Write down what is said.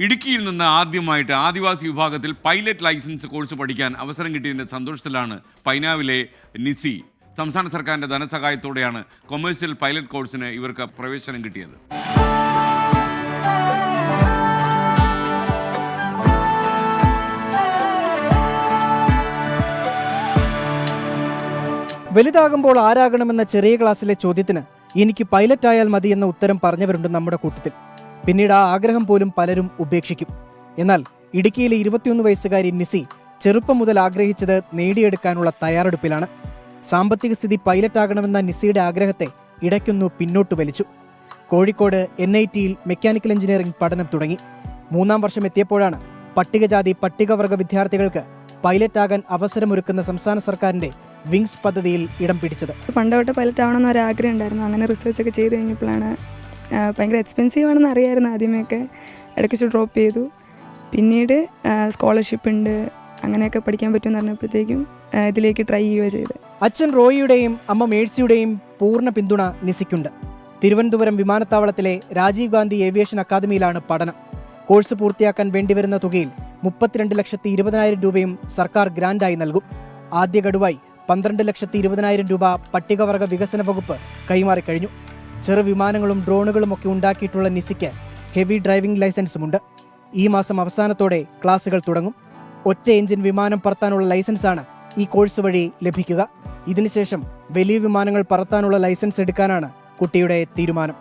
ഇടുക്കിയിൽ നിന്ന് ആദ്യമായിട്ട് ആദിവാസി വിഭാഗത്തിൽ പൈലറ്റ് ലൈസൻസ് കോഴ്സ് പഠിക്കാൻ അവസരം കിട്ടിയതിൻ്റെ സന്തോഷത്തിലാണ് പൈനാവിലെ നിസി. സംസ്ഥാന സർക്കാരിൻ്റെ ധനസഹായത്തോടെയാണ് കൊമേഴ്സ്യൽ പൈലറ്റ് കോഴ്സിന് ഇവർക്ക് പ്രവേശനം കിട്ടിയത്. വലുതാകുമ്പോൾ ആരാകണമെന്ന ചെറിയ ക്ലാസ്സിലെ ചോദ്യത്തിന് എനിക്ക് പൈലറ്റ് ആയാൽ മതി എന്ന ഉത്തരം പറഞ്ഞവരുണ്ട് നമ്മുടെ കൂട്ടത്തിൽ. പിന്നീട് ആ ആഗ്രഹം പോലും പലരും ഉപേക്ഷിക്കും. എന്നാൽ ഇടുക്കിയിലെ 21 വയസ്സുകാരി നിസി ചെറുപ്പം മുതൽ ആഗ്രഹിച്ചത് നേടിയെടുക്കാനുള്ള തയ്യാറെടുപ്പിലാണ്. സാമ്പത്തിക സ്ഥിതി പൈലറ്റ് ആകണമെന്ന നിസിയുടെ ആഗ്രഹത്തെ ഇടയ്ക്കൊന്നു പിന്നോട്ട് വലിച്ചു. കോഴിക്കോട് NITയിൽ മെക്കാനിക്കൽ എഞ്ചിനീയറിംഗ് പഠനം തുടങ്ങി. 3-ാം വർഷം എത്തിയപ്പോഴാണ് പട്ടികജാതി പട്ടികവർഗ വിദ്യാർത്ഥികൾക്ക് പൈലറ്റ് ആകാൻ അവസരമൊരുക്കുന്ന സംസ്ഥാന സർക്കാരിന്റെ വിങ്സ് പദ്ധതിയിൽ ഇടം പിടിച്ചത്. പണ്ടോട്ട് പൈലറ്റ് ആവണമെന്ന് ഒരു ആഗ്രഹം ഉണ്ടായിരുന്നു. അങ്ങനെ റിസർച്ചൊക്കെ ചെയ്ത് കഴിഞ്ഞപ്പോഴാണ് ഭയങ്കര എക്സ്പെൻസീവ് ആണെന്ന് അറിയാമായിരുന്നു. ആദ്യമൊക്കെ ഇടയ്ക്ക് ഡ്രോപ്പ് ചെയ്തു. പിന്നീട് സ്കോളർഷിപ്പ് ഉണ്ട്, അങ്ങനെയൊക്കെ പഠിക്കാൻ പറ്റുമെന്ന് പറഞ്ഞപ്പോഴത്തേക്കും ഇതിലേക്ക് ട്രൈ ചെയ്യുകയോ ചെയ്ത്. അച്ഛൻ റോയിയുടെയും അമ്മ മേഴ്സിയുടെയും പൂർണ്ണ പിന്തുണ നിസിക്കുണ്ട്. തിരുവനന്തപുരം വിമാനത്താവളത്തിലെ രാജീവ് ഗാന്ധി ഏവിയേഷൻ അക്കാദമിയിലാണ് പഠനം. കോഴ്സ് പൂർത്തിയാക്കാൻ വേണ്ടിവരുന്ന തുകയിൽ 32,20,000 രൂപയും സർക്കാർ ഗ്രാന്റായി നൽകും. ആദ്യ ഗഡുവായി 12,20,000 രൂപ പട്ടികവർഗ വികസന വകുപ്പ് കൈമാറിക്കഴിഞ്ഞു. ചെറു വിമാനങ്ങളും ഡ്രോണുകളും ഒക്കെ ഉണ്ടാക്കിയിട്ടുള്ള നിസിക്ക് ഹെവി ഡ്രൈവിംഗ് ലൈസൻസുമുണ്ട്. ഈ മാസം അവസാനത്തോടെ ക്ലാസുകൾ തുടങ്ങും. ഒറ്റ എഞ്ചിൻ വിമാനം പറത്താനുള്ള ലൈസൻസാണ് ഈ കോഴ്സ് വഴി ലഭിക്കുക. ഇതിനുശേഷം വലിയ വിമാനങ്ങൾ പറത്താനുള്ള ലൈസൻസ് എടുക്കാനാണ് കുട്ടിയുടെ തീരുമാനം.